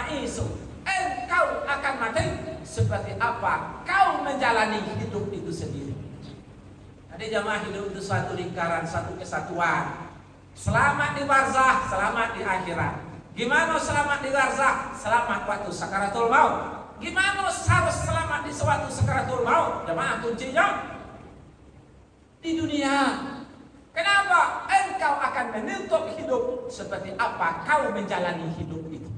ta'isu, engkau akan mati seperti apa kau menjalani hidup itu sendiri. Ada jamaah, hidup itu suatu lingkaran, satu kesatuan. Selamat di barzah, selamat di akhirat. Gimana selamat di barzah? Selamat waktu sakaratul maut. Gimana harus selamat di suatu sakaratul maut? Jamaah, kuncinya di dunia. Kenapa? Engkau akan menutup hidup seperti apa kau menjalani hidup itu.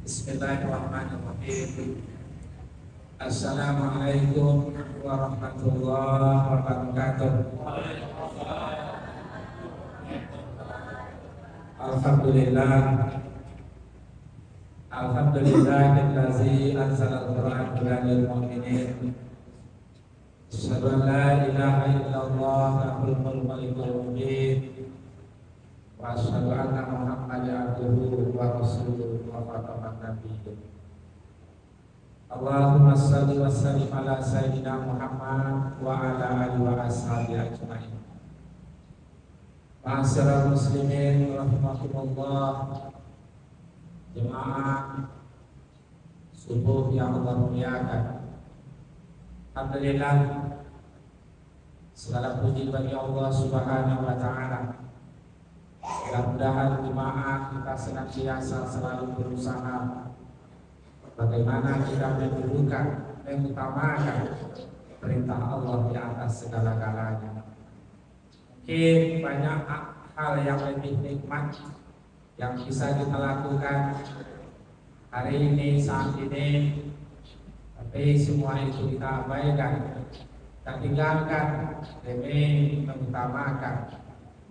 Bismillahirrahmanirrahim. Assalamualaikum warahmatullahi wabarakatuh. Alhamdulillahillazi anzalal Qur'ana 'alal mu'minin. Asyhadu an la ilaha illallah rabbul malikul mubin. Wa asyhadu anna Muhammadan abduhu wa rasuluhu wa khataman nabiyyin. Allahumma shalli wa sallim ala sayyidina Muhammad wa ala alihi wa ashabihi ajmain. Ma'asyiral muslimin rahimakumullah. Jemaah subuh yang Allah muliakan, alhamdulillah, segala puji bagi Allah Subhanahu wa taala. Mudah-mudahan jemaah kita senantiasa selalu berusaha bagaimana kita mendulukan, mengutamakan perintah Allah di atas segala-galanya. Mungkin banyak hal yang lebih nikmat yang bisa kita lakukan hari ini, saat ini, tapi semua itu kita abaikan, kita tinggalkan demi mengutamakan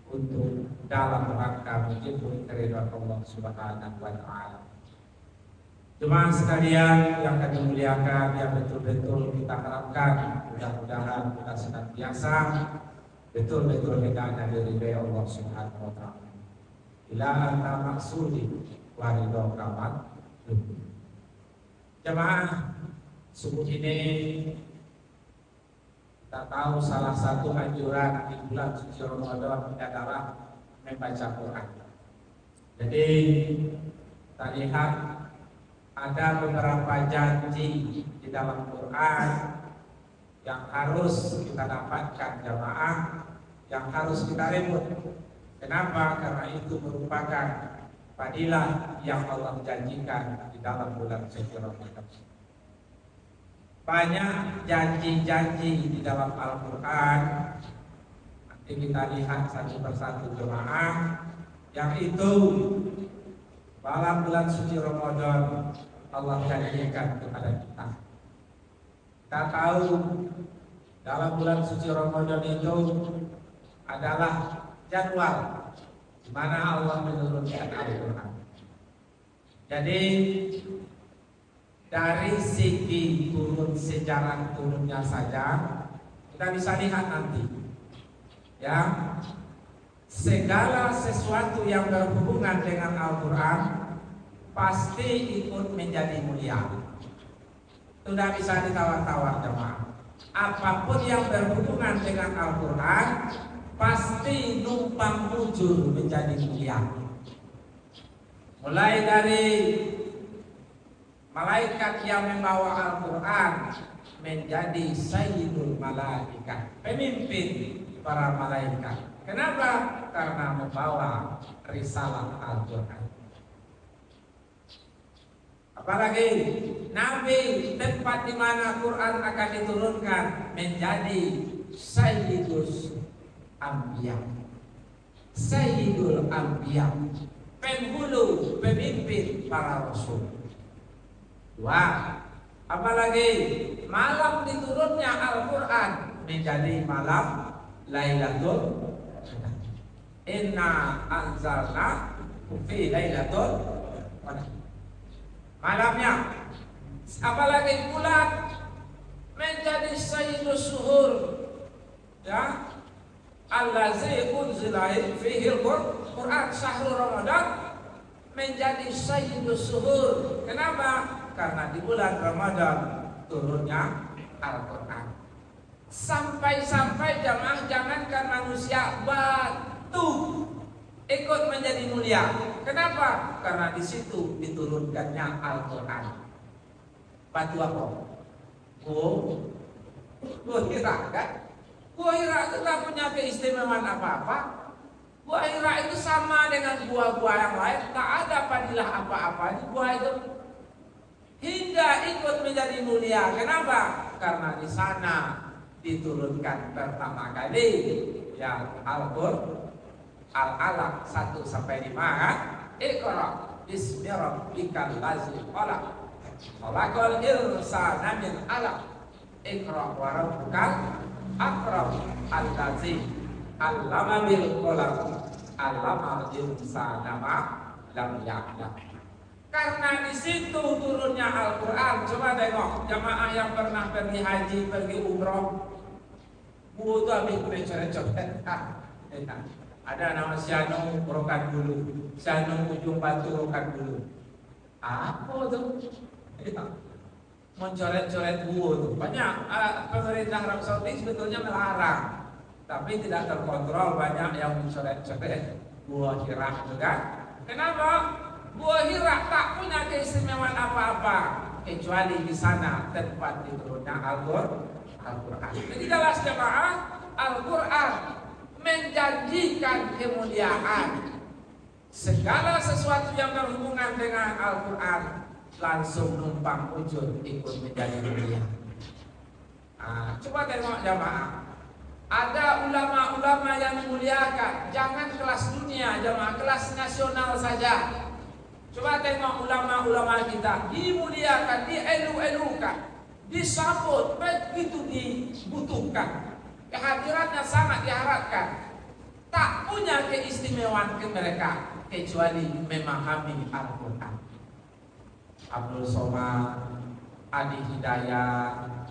untuk dalam rangka menjemput keridhaan Allah Subhanahu wa taala. Jemaah sekalian yang kami muliakan, yang betul-betul kita harapkan, mudah-mudahan kita senantiasa betul-betul hendak diridhai Allah Subhanahu wa taala. Ila anta maksudi wa ridho kamat. Jemaah, subuh ini kita tahu salah satu anjuran di bulan suci Ramadan adalah membaca Quran. Jadi kita lihat ada beberapa janji di dalam Quran yang harus kita dapatkan jamaah, yang harus kita rebut. Kenapa? Karena itu merupakan fadilah yang Allah janjikan di dalam bulan suci Ramadan. Banyak janji-janji di dalam Al-Quran. Nanti kita lihat satu persatu jemaah. Yang itu dalam bulan suci Ramadan Allah janjikan kepada kita. Kita tahu dalam bulan suci Ramadan itu adalah jadwal di mana Allah menurunkan Al-Quran. Jadi dari segi turun, sejarah turunnya saja kita bisa lihat nanti, ya, segala sesuatu yang berhubungan dengan Al-Quran pasti ikut menjadi mulia. Sudah bisa ditawar-tawar jemaah. Apapun yang berhubungan dengan Al-Quran pasti numpang mujur menjadi mulia. Mulai dari malaikat yang membawa Al-Quran menjadi sayyidul malaikat, pemimpin para malaikat. Kenapa? Karena membawa risalah Al-Quran. Apalagi Nabi, tempat di mana Quran akan diturunkan, menjadi sayyidus Anbiya, Sayyidul Anbiya, penghulu, pemimpin para rasul. Wah, apalagi malam diturunnya Al-Quran menjadi malam Lailatul Qadar. Inna anzalna fi Lailatul Qadar. Malamnya, apalagi bulan menjadi Sayyidus Suhur, ya. Allazi unzila fihi al-Quran, syahrul Ramadan menjadi Sayyidus Suhur. Kenapa? Karena di bulan Ramadan turunnya Al-Quran. Sampai-sampai jamaah jangankan manusia, batu ikut menjadi mulia. Kenapa? Karena di situ diturunkannya Al-Quran. Batu apa? Gua Hira kan? Gua Hira itu tak punya keistimewaan apa-apa. Gua Hira itu sama dengan gua-gua yang lain, tak ada fadilah apa-apa. Gua itu hingga ikut menjadi mulia. Kenapa? Karena di sana diturunkan pertama kali yang Al-Qur'an Al-Alaq 1 sampai 5. Iqra bismi rabbikal ladzi khalaq khalaqal insana min 'alaq iqra wa rabbukal akram allazi 'allama bil qalam 'allamal insana ma lam ya'lam. Karena di situ turunnya Al-Quran. Coba tengok jamaah yang pernah pergi haji, pergi umroh, butuh habis coret-coret. Ada nama Sianu rokan dulu, Sianu ujung batu rokan dulu. Apa tuh? Mencoret-coret buah tuh. Banyak pemerintah Arab Saudi sebetulnya melarang, tapi tidak terkontrol, banyak yang mencoret-coret buah Hira juga. Kenapa? Buah Hira tak punya keistimewaan apa-apa kecuali di sana tempat diturunnya Al-Quran. Jadi jelas jemaah, Al-Quran menjanjikan kemuliaan. Segala sesuatu yang berhubungan dengan Al-Quran langsung numpang ujur ikut menjadi mulia. Coba tengok jemaah, ada ulama-ulama yang dimuliakan. Jangan kelas dunia jemaah, kelas nasional saja. Coba tengok ulama-ulama kita dimuliakan, dielu-elukan, disambut, begitu dibutuhkan. Kehadirannya sangat diharapkan. Tak punya keistimewaan ke mereka kecuali memahami Al-Quran. Abdul Somad, Adi Hidayat,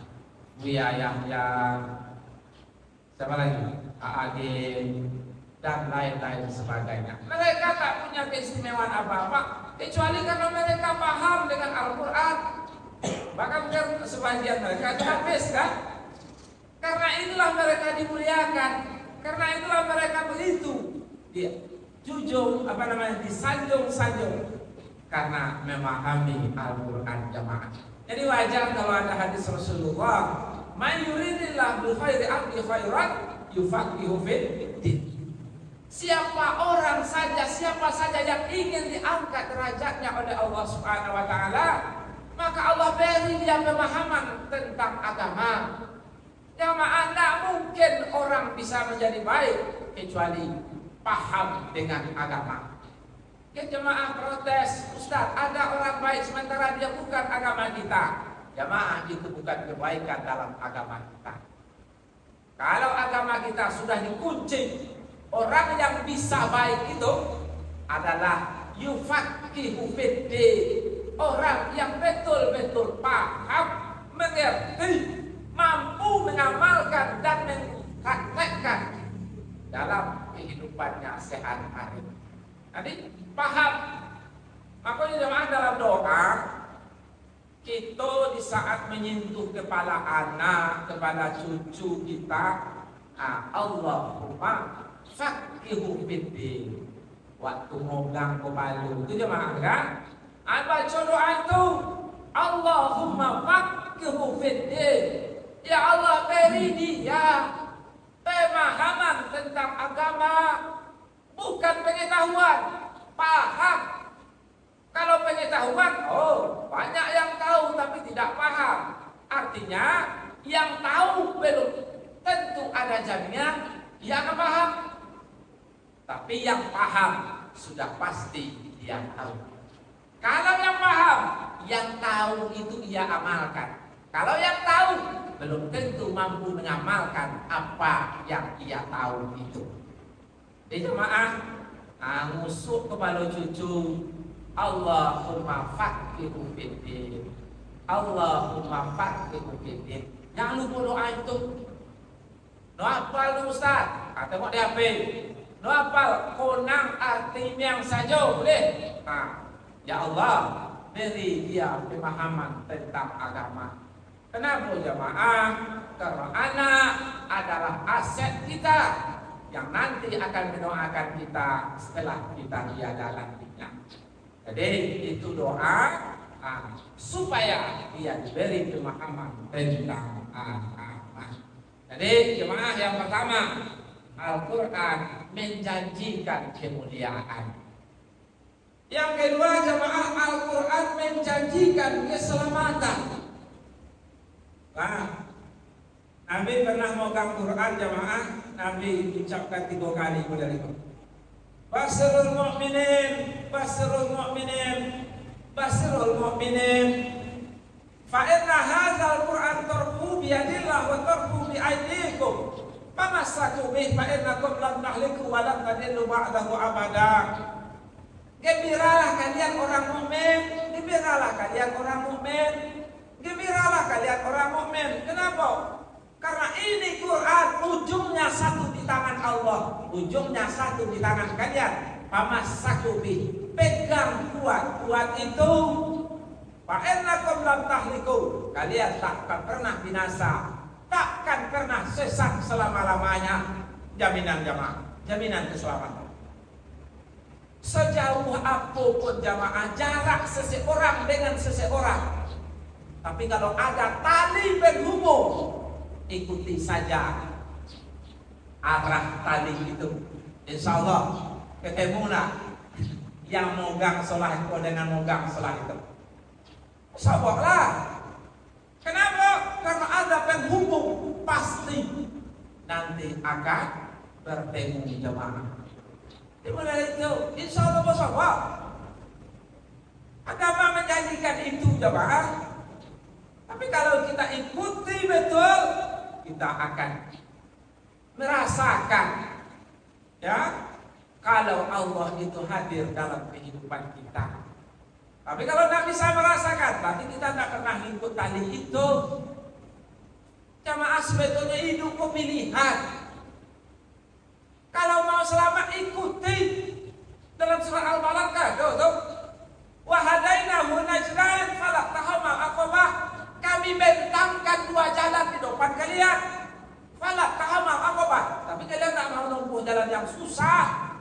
Buya Yahya, siapa lagi? Aagin, dan lain-lain sebagainya. Mereka tak punya keistimewaan apa-apa kecuali karena mereka paham dengan Al-Quran. Bahkan sebagian mereka habis kan? Karena itulah mereka dimuliakan. Karena itulah mereka begitu jujur, disanjung-sanjung karena memahami Al-Quran jamaah. Jadi wajar kalau ada hadis Rasulullah, "Man yuridillahu bil khairi abdi khairan yufaqihu fid din." Siapa saja yang ingin diangkat derajatnya oleh Allah Subhanahu wa taala, maka Allah beri dia pemahaman tentang agama. Jamaah, tidak mungkin orang bisa menjadi baik kecuali paham dengan agama. Jemaah protes, Ustaz, ada orang baik sementara dia bukan agama kita. Jemaah, itu bukan kebaikan dalam agama kita. Kalau agama kita sudah dikunci, orang yang bisa baik itu adalah yufaqihu fiddin, orang yang betul-betul paham, mengerti, mampu mengamalkan dan mempraktekkan dalam kehidupannya sehari-hari. Jadi paham. Makanya jemaah dalam doa kita di saat menyentuh kepala anak, kepala cucu kita, Allahumma faqihu fiddin. Waktu ngobrol kepala itu jemaah kan? Baca doa itu, Allahumma faqihu fiddin. Ya Allah, beri dia pemahaman tentang agama, bukan pengetahuan, paham. Kalau pengetahuan, banyak yang tahu tapi tidak paham. Artinya yang tahu belum tentu ada jaminan dia akan paham. Tapi yang paham sudah pasti dia tahu. Kalau yang paham, yang tahu itu ia amalkan. Kalau yang tahu belum tentu mampu mengamalkan apa yang ia tahu itu. Jadi jemaah, ngusuk kepala cucu, Allahumma faqihu fiddin. Allahumma faqihu fiddin. Jangan lupa doa itu. No hafal tu Ustaz. Tengok di HP. No hafal konang arti yang saja boleh. Ya Allah, beri dia pemahaman tentang agama. Kenapa jamaah? Karena anak adalah aset kita yang nanti akan mendoakan kita setelah kita tiada nantinya. Jadi itu doa supaya dia diberi pemahaman tentang agama. Jadi jemaah yang pertama, Al-Quran menjanjikan kemuliaan. Yang kedua jemaah, Al-Quran menjanjikan keselamatan. Nah, Nabi pernah megang Quran jemaah, Nabi ucapkan 3 kali pada itu. Basirul mu'minin, basirul mu'minin, basirul mu'minin. Fa inna hadzal Qur'an tarfu bi yadillah wa tarfu bi aydikum. Famassaku bih fa innakum lam tahliku wa lam tadillu ba'dahu abada. Gembiralah kalian orang mukmin, gembiralah kalian orang mukmin, gembiralah kalian orang mukmin. Kenapa? Karena ini Quran ujungnya satu di tangan Allah, ujungnya satu di tangan kalian. Famassaku bih, pegang kuat itu. Fa innakum lam tahliku, kalian takkan pernah binasa, takkan pernah sesat selama-lamanya. Jaminan jamaah, jaminan keselamatan. Sejauh apapun jamaah jarak seseorang dengan seseorang, tapi kalau ada tali penghubung, ikuti saja arah tali itu. Insya Allah ketemulah yang mogang solah itu dengan mogang solah itu. Sabarlah. Kenapa? Karena ada penghubung, pasti nanti akan bertemu jemaah. Dimulai itu, insya Allah bersama. Agama menjanjikan itu jemaah. Tapi kalau kita ikuti betul, kita akan merasakan, ya, kalau Allah itu hadir dalam kehidupan kita. Tapi kalau tidak bisa merasakan, berarti kita tidak pernah ikut tali itu. Jamaah sebetulnya hidup pemilihan. Kalau mau selamat ikuti dalam surah Al-Balad tuh. Wa hadainahu najdain falaqtahamal aqabah. Kami bentangkan 2 jalan di depan kalian. Falaqtahamal aqabah. Tapi kalian tak mau nempuh jalan yang susah.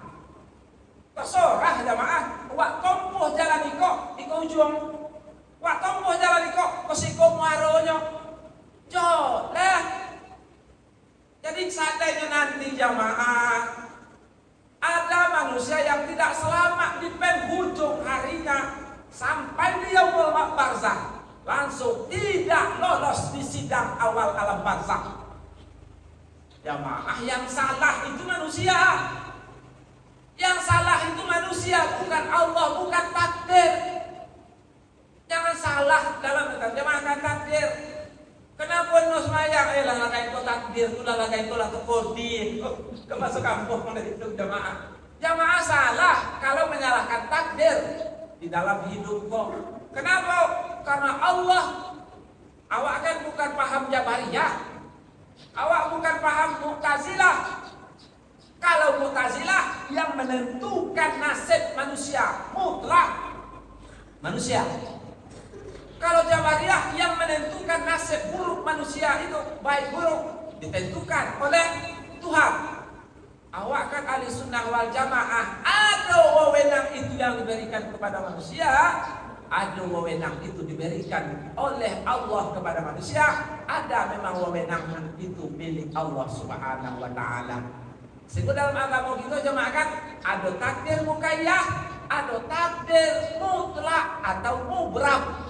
Terserah jamaah. Wak tempuh jalan iko ujung. Wak tempuh jalan iko kesiko muaronya. Jolah. Jadi seandainya nanti jamaah ada manusia yang tidak selamat di penghujung harinya sampai di yaumul barzakh, langsung tidak lolos di sidang awal alam barzakh. Jamaah yang salah itu manusia. Yang salah itu manusia, bukan Allah, bukan takdir. Jangan salah dalam menerjemahkan takdir. Kenapa nos mayang? Lalagai itu takdir, lalagai itu lah kekodin. Masuk kampung itu jamaah. Jamaah salah kalau menyalahkan takdir di dalam hidup kok. Kenapa? Karena Allah. Awak kan bukan paham Jabariyah. Awak bukan paham Mu'tazilah. Kalau Mu'tazilah yang menentukan nasib manusia mutlak manusia. Kalau Jabariyah yang menentukan nasib buruk manusia itu baik buruk ditentukan oleh Tuhan. Awak kan ahli sunnah wal jamaah, ada wewenang itu yang diberikan kepada manusia, ada wewenang itu diberikan oleh Allah kepada manusia, ada memang wewenang itu milik Allah Subhanahu wa taala. Sehingga dalam agama kita jemaah kan ada takdir muqayyad, ada takdir mutlak atau mubrab.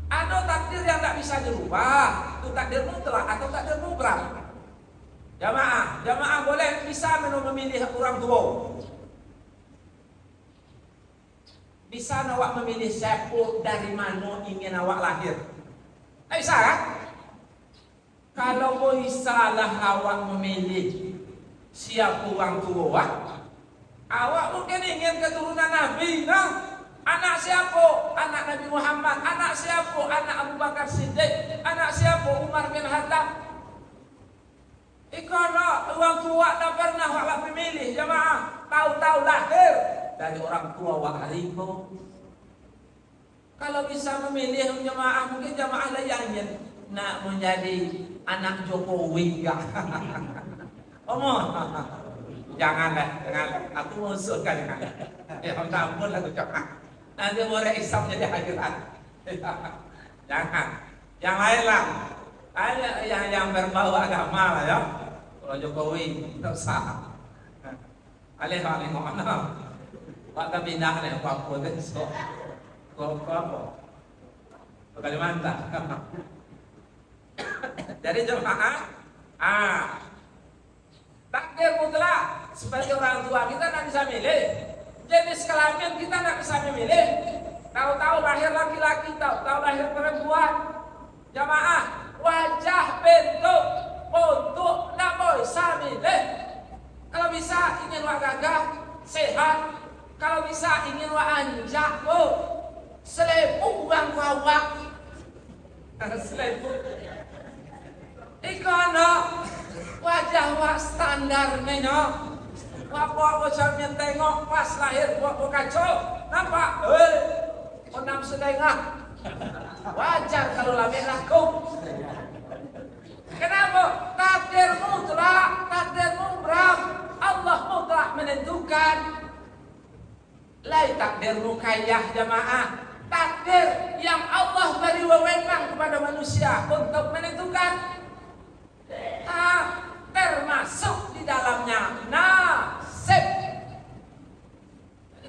Ada takdir yang tak bisa dirubah, itu takdir mutlak atau takdir mubrab. Jamaah boleh bisa memilih orang tua. Bisa awak memilih siapa dari mana ingin awak lahir. Tak bisa kan? Kalau bisa lah awak memilih siapa orang tua, awak mungkin ingin keturunan Nabi, nah? Anak siapa? Anak Nabi Muhammad. Anak siapa? Anak Abu Bakar Siddiq. Anak siapa? Umar bin Khattab. Karena orang tua tak pernah awak memilih jamaah. Tahu-tahu lahir dari orang tua awak hariko. Kalau bisa memilih jamaah, mungkin jamaah lah yang ingin nak menjadi anak Jokowi enggak? Omong, jangan. Aku mengusulkan kan. Ya ampun lah jamaah. Nanti orang Islam jadi akhirat. Jangan. Yang lain lah. Ada yang berbau agama lah ya. Kalau Jokowi tak usah. Alih mana? Pak pindah nih Papua tu so. Kau apa? Kalimantan. Jadi jemaah, takdir mutlak sebagai orang tua kita tidak bisa milih. Jenis kelamin kita tidak bisa memilih. Tahu-tahu lahir laki-laki, tahu-tahu lahir perempuan. Jemaah, wajah bentuk untuk tidak bisa milih. Kalau bisa ingin wa gagah, sehat. Kalau bisa ingin wa anjak, selepuk bang kawak. Selepuk. Ikono wajah wa standar menyo. Apa bocah tengok pas lahir buat kacau. Nampak? Oh 6,5. Wajar kalau labek laku. Kenapa? Takdir mutlak. Allah mutlak menentukan. Lai takdir mukayyah jamaah. Takdir yang Allah beri wewenang kepada manusia untuk menentukan. Termasuk di dalamnya nasib.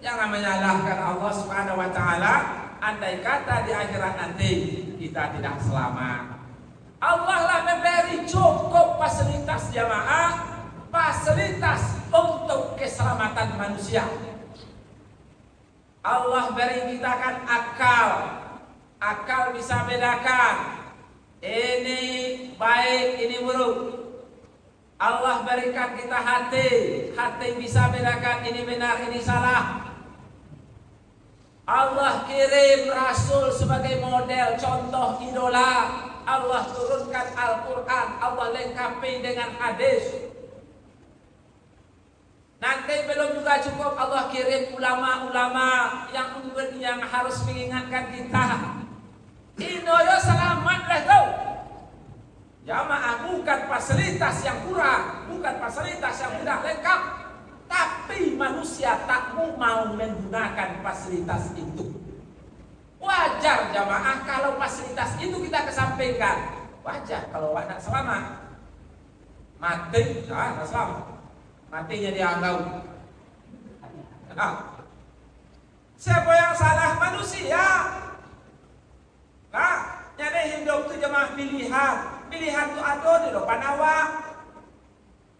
Jangan menyalahkan Allah Subhanahu wa taala. Andai kata di akhirat nanti kita tidak selamat. Allah lah memberi cukup fasilitas jamaah, fasilitas untuk keselamatan manusia. Allah beri kita kan akal bisa bedakan ini baik, ini buruk. Allah berikan kita hati bisa bedakan ini benar, ini salah. Allah kirim Rasul sebagai model, contoh, idola. Allah turunkan Al-Quran, Allah lengkapi dengan hadis. Nanti belum juga cukup, Allah kirim ulama-ulama yang harus mengingatkan kita. Inoyo selamat lah tu. Jamaah bukan fasilitas yang kurang, bukan fasilitas yang tidak lengkap, tapi manusia tak mau menggunakan fasilitas itu. Wajar jamaah kalau fasilitas itu kita kesampingkan. Wajar kalau anak selamat. Mati, tak selamat. Matinya dianggap. Siapa yang salah? Manusia. Nah, jadi hidup itu jemaah pilihan. Pilihan itu ada di depan awak.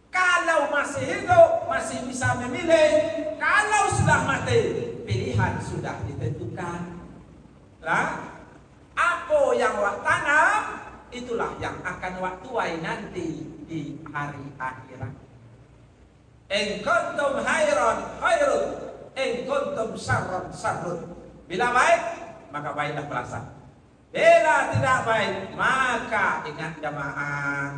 Kalau masih hidup, masih bisa memilih. Kalau sudah mati, pilihan sudah ditentukan. Nah, apa yang wak tanam, itulah yang akan wak tuai nanti di hari akhirat. In kuntum khairan khairun, in kuntum syarran syarrun. Bila baik, maka baiklah balasan. Bila tidak baik, maka ingat jamaah,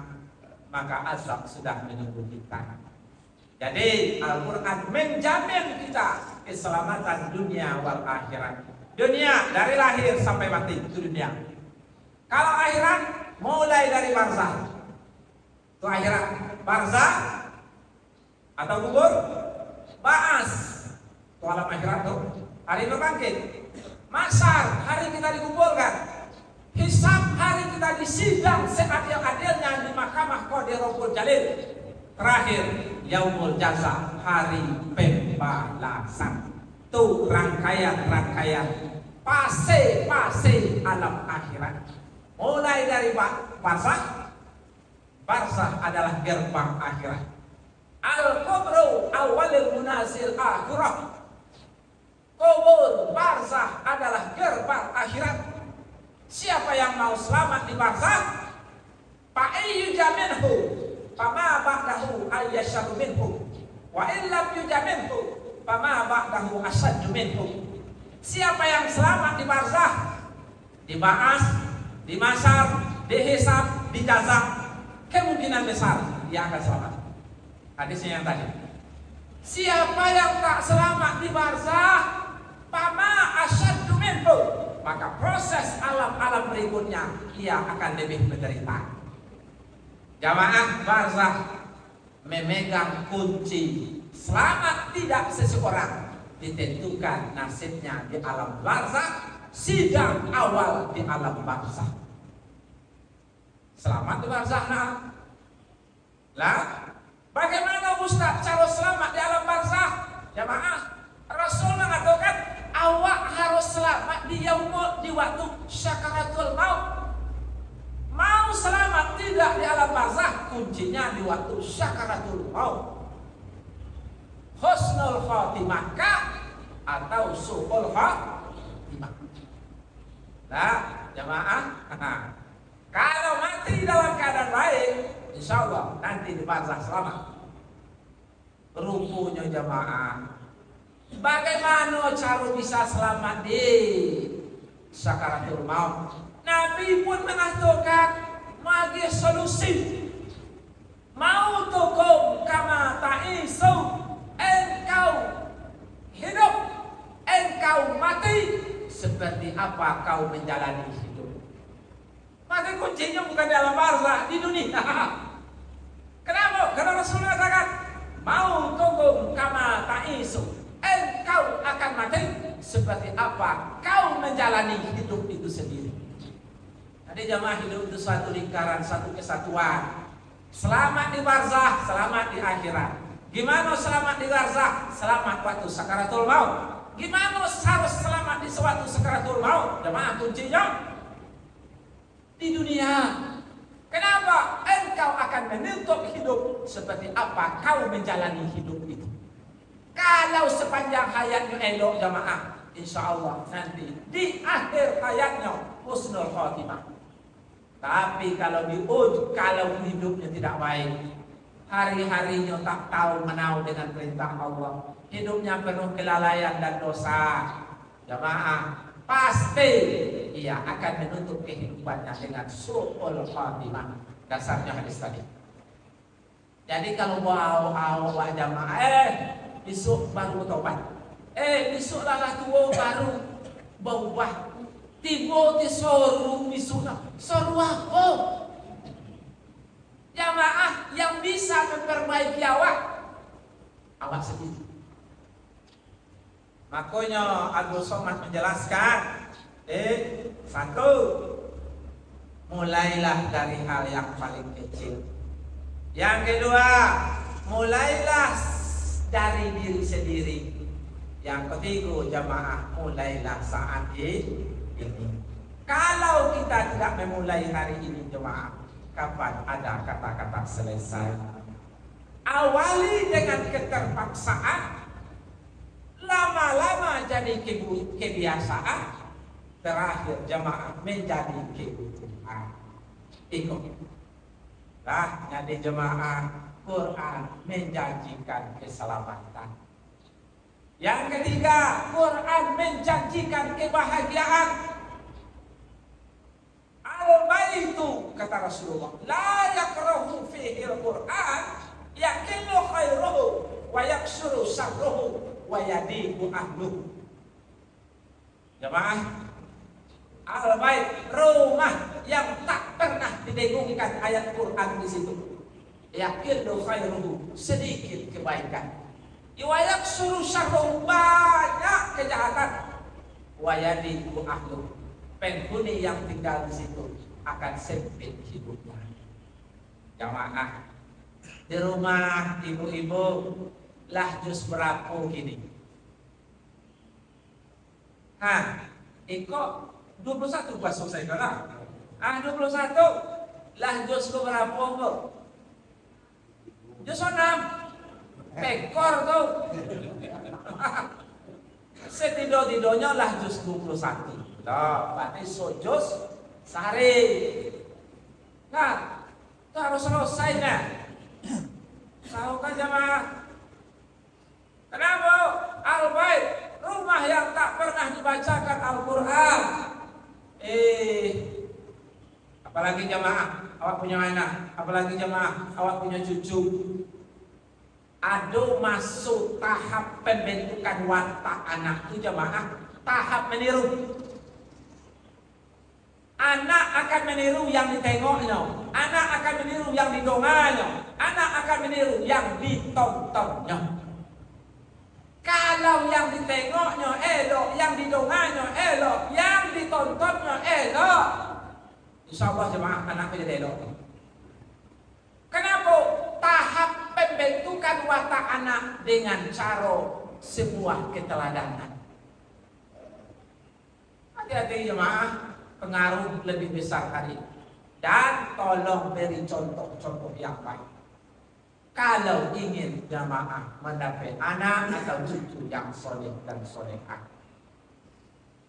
maka azab sudah menunggu kita. Jadi Al-Quran menjamin kita keselamatan dunia wal akhirat. Dunia dari lahir sampai mati itu dunia. Kalau akhirat mulai dari barzah. Itu akhirat. Barzah atau kubur, ba'as. Itu alam akhirat tuh. Hari berbangkit. Masyar, hari kita dikumpulkan. Hisab, hari kita disidang seadil-adilnya di Mahkamah Qadirul Jalil. Terakhir, Yaumul Jaza, hari pembalasan. Itu rangkaian fase alam akhirat. Mulai dari barzah. Barzah adalah gerbang akhirat. Al-kubru awalil munazil akhirah. Kubur barzah adalah gerbang akhirat. Siapa yang mau selamat di barzah, fa'iyyu jaminhu fama ba'dahu ayyasharu minhu wa illam yujaminhu fama ba'dahu asyaddu minhu. Siapa yang selamat di barzah, dibahas, dimasar, dihisab, dijazak, kemungkinan besar dia akan selamat. Hadisnya yang tadi. Siapa yang tak selamat di barzah, fama asyaddu minhu, maka proses alam-alam berikutnya ia akan lebih menderita. Jamaah barzakh memegang kunci selamat tidak seseorang ditentukan nasibnya di alam barzakh, sidang awal di alam barzakh. Selamat di barzakh lah. Bagaimana Ustaz cara selamat di alam barzakh? Jamaah, Rasul mengatakan awak harus selamat di waktu syakaratul maut. Mau selamat tidak di alam barzakh, kuncinya di waktu syakaratul maut. Husnul khatimah atau su'ul khatimah. Nah, jamaah, kalau mati dalam keadaan baik, insya Allah nanti di barzakh selamat. Rupanya jamaah, bagaimana cara bisa selamat di sakaratul maut? Nabi pun mengatakan magi solusi. Mau tukum kama ta'isu, engkau hidup, engkau mati, seperti apa kau menjalani hidup. Maka kuncinya bukan di alam barzakh, di dunia. Kenapa? Karena Rasulullah katakan mau tukum kama ta'isu, engkau akan mati seperti apa kau menjalani hidup itu sendiri. Jadi jamaah, hidup itu suatu lingkaran, satu kesatuan. Selamat di barzakh, selamat di akhirat. Gimana selamat di barzakh? Selamat waktu sakaratul maut. Gimana harus selamat di suatu sakaratul maut? Jamaah, kuncinya di dunia. Kenapa? Engkau akan menutup hidup seperti apa kau menjalani hidup itu. Kalau sepanjang hayatnya elok jamaah, insya Allah nanti di akhir hayatnya husnul khatimah. Tapi kalau kalau hidupnya tidak baik, hari-harinya tak tahu menau dengan perintah Allah, hidupnya penuh kelalaian dan dosa, jamaah, pasti ia akan menutup kehidupannya dengan su'ul khatimah. Dasarnya hadis tadi. Jadi kalau bawa jamaah, besok baru tobat, besok lah tua baru berubah. Tiba di soru misuna, soru apa? Jamaah yang bisa memperbaiki awak sendiri. Makanya Abdul Somad menjelaskan, satu, mulailah dari hal yang paling kecil. Yang kedua, mulailah dari diri sendiri. Yang ketiga, jamaah, mulailah saat ini. Kalau kita tidak memulai hari ini jemaah, kapan ada kata-kata selesai? Awali dengan keterpaksaan, lama-lama jadi kebiasaan, terakhir jemaah menjadi kebutuhan. Ikut. Nah, jadi jemaah, Quran menjanjikan keselamatan. Yang ketiga, Quran menjanjikan kebahagiaan. Al-baitu, kata Rasulullah, la yakrahu fihi al-Quran, yakilu khairuhu wa yaksuru syarruhu wa yadiku ahluhu. Jemaah, al-bait, rumah yang tak pernah didengungkan ayat Quran di situ. Yakilu khairuhu, sedikit kebaikan. Iwayak suruh syarruhu, banyak kejahatan. Wayadiku ahlu, penghuni yang tinggal di situ akan sempit hidupnya. Jamaah, di rumah ibu-ibu lah jus berapa gini? Iko 21 pas selesai kan? 21 lah jus berapa bu? Jus 6 pekor tuh. Setidak-tidaknya lah jus 21. Nah, berarti sojus sehari. Nah, itu harus selesai nah. Tahu kan jamaah? Kenapa? Al-bait, rumah yang tak pernah dibacakan Al-Quran. Apalagi jamaah, awak punya anak. Apalagi jamaah, awak punya cucu. Aduh, masuk tahap pembentukan watak anak itu jamaah, tahap meniru. Anak akan meniru yang ditengoknya, anak akan meniru yang didonganya, anak akan meniru yang ditontonnya. Kalau yang ditengoknya elok, yang didonganya elok, yang ditontonnya elok, insya Allah jemaah anaknya jadi elok. Kenapa? Tahap pembentukan watak anak dengan cara sebuah keteladanan. Hati-hati jemaah, pengaruh lebih besar tadi. Dan tolong beri contoh-contoh yang baik. Kalau ingin jamaah mendapat anak atau cucu yang soleh dan solehah.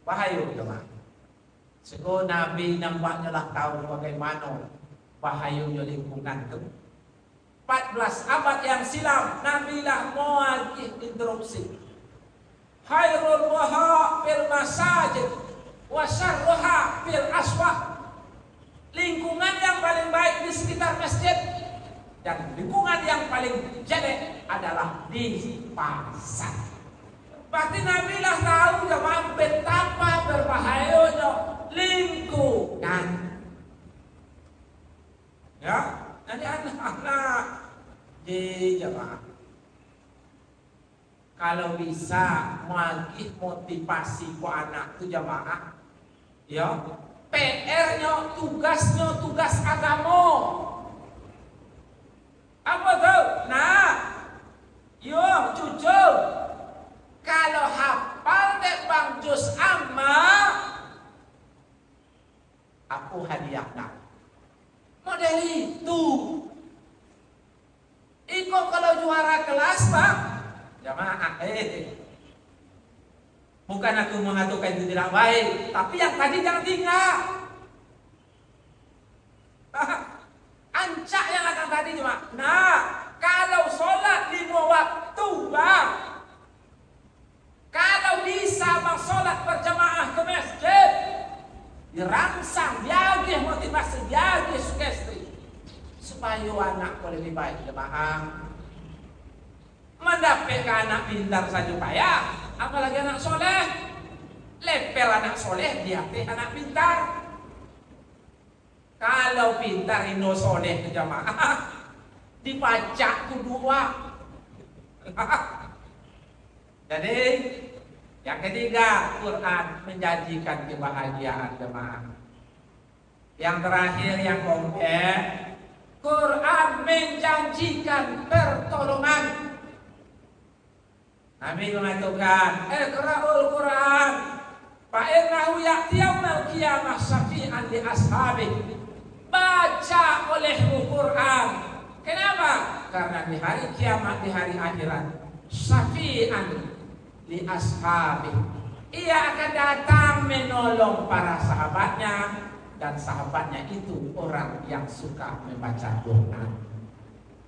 Bahaya jemaah. Sego Nabi nampaknya lah tahu bagaimana bahayanya lingkungan itu. 14 abad yang silam Nabi lah mau instruksi. Khairul waha fil masajid wa syarruha fil aswaq. Lingkungan yang paling baik di sekitar masjid dan lingkungan yang paling jelek adalah di pasar. Berarti Nabi lah tahu jemaah betapa berbahayanya lingkungan. Ya, nanti anak-anak di jemaah kalau bisa motivasi ku anak tu jemaah, ya PR-nya, tugasnya, tugas agama. Apa tuh? Nah, yo cucu, kalau hafal dek bang juz amma, aku hadiah nak. Model itu. Iko kalau juara kelas bang, jamaah bukan aku mengatakan itu tidak baik, tapi yang tadi jangan tinggal. Ancak yang akan tadi cuma. Nah, kalau sholat 5 waktu bang, kalau bisa bang sholat berjamaah ke masjid, dirangsang, diagih motivasi, diagih sugesti, supaya anak lebih baik jemaah. Mendapatkan anak pintar saja payah, apalagi anak soleh. Lepel anak soleh, dia anak pintar. Kalau pintar indo soleh jemaah, dibaca kedua. Jadi yang ketiga, Quran menjanjikan kebahagiaan jemaah. Yang terakhir yang keempat, Quran menjanjikan pertolongan. Nabi mengatakan, Iqra'ul Quran fa innahu ya'ti yaumil qiyamah syafi'an li ashabihi. Baca olehmu Quran. Kenapa? Karena di hari kiamat, di hari akhirat, syafi'an li ashabihi. Ia akan datang menolong para sahabatnya, dan sahabatnya itu orang yang suka membaca doa.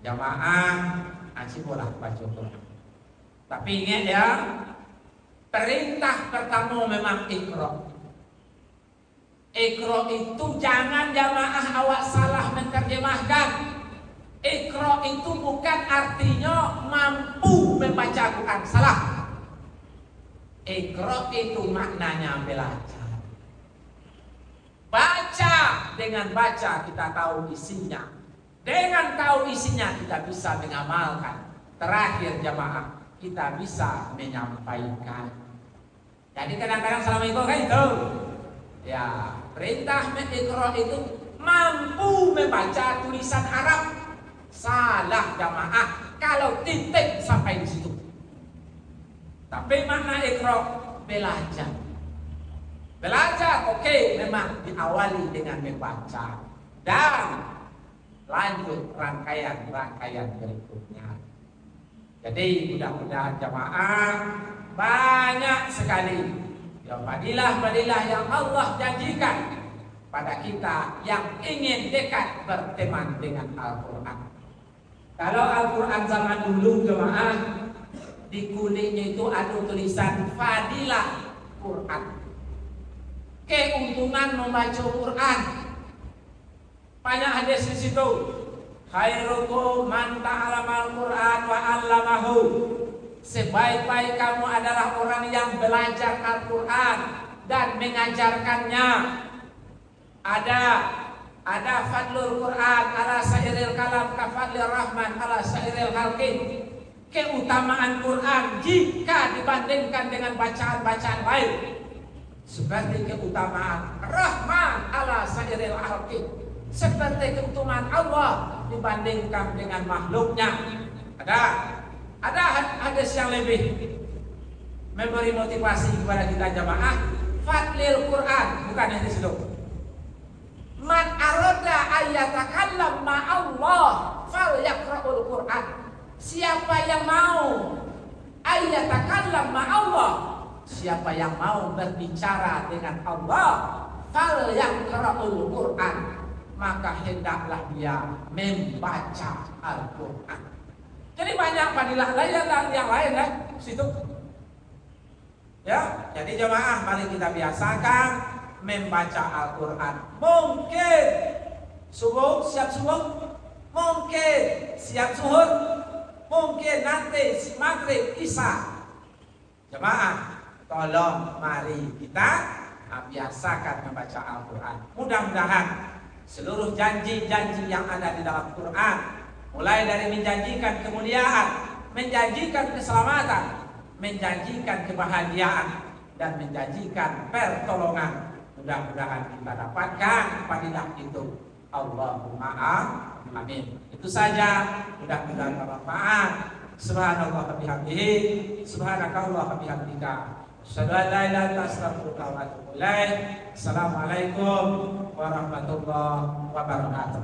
Jamaah, asyikulah baca Quran. Tapi ingat ya, perintah pertama memang Iqra. Iqra itu jangan jamaah awak salah menerjemahkan. Iqra itu bukan artinya mampu membaca Quran, salah. Iqra itu maknanya belajar. Baca, dengan baca kita tahu isinya. Dengan tahu isinya kita bisa mengamalkan. Terakhir jamaah, kita bisa menyampaikan. Jadi kadang-kadang selama itu kan itu, ya perintah Iqra itu mampu membaca tulisan Arab. Salah jamaah kalau titik sampai di situ. Tapi makna Iqra belajar. Belajar oke, memang diawali dengan membaca dan lanjut rangkaian berikutnya. Jadi mudah-mudahan jamaah banyak sekali ya fadilah-fadilah yang Allah janjikan pada kita yang ingin dekat berteman dengan Al-Quran. Kalau Al-Quran zaman dulu jemaah, di kulitnya itu ada tulisan fadilah Quran, keuntungan membaca Quran. Banyak hadis di situ. Khairukum man ta'alamal Quran wa 'allamahu. Sebaik-baik kamu adalah orang yang belajar Al-Quran dan mengajarkannya. Ada fadlul Quran ala sairil kalam ka fadlir rahman ala sairil khalqin. Keutamaan Quran jika dibandingkan dengan bacaan-bacaan lain seperti keutamaan Rahman ala sairil khalqin, seperti keutamaan Allah dibandingkan dengan makhluknya. Ada hadis yang lebih memberi motivasi kepada kita jamaah. Fadlil Quran, bukan yang disebut. Man arada ayatakallam ma'allah falyaqra'ul Quran. Siapa yang mau ayatakallam ma'allah, siapa yang mau berbicara dengan Allah, falyaqra'ul Quran, maka hendaklah dia membaca Al-Quran. Jadi banyak fadilah lain dan yang lain situ. Ya, jadi jemaah mari kita biasakan membaca Al-Quran. Mungkin subuh siap subuh, mungkin siap zuhur, mungkin nanti maghrib isya. Jemaah, tolong mari kita biasakan membaca Al-Quran. Mudah-mudahan seluruh janji-janji yang ada di dalam Quran, mulai dari menjanjikan kemuliaan, menjanjikan keselamatan, menjanjikan kebahagiaan, dan menjanjikan pertolongan, mudah-mudahan kita dapatkan fadilah itu. Allahumma amin. Itu saja, mudah-mudahan bermanfaat. Subhanallah bihamdihi, subhanakallah bihamdika, asyhadu an la ilaha illa anta astaghfiruka wa atubu ilaik. Assalamualaikum warahmatullahi wabarakatuh.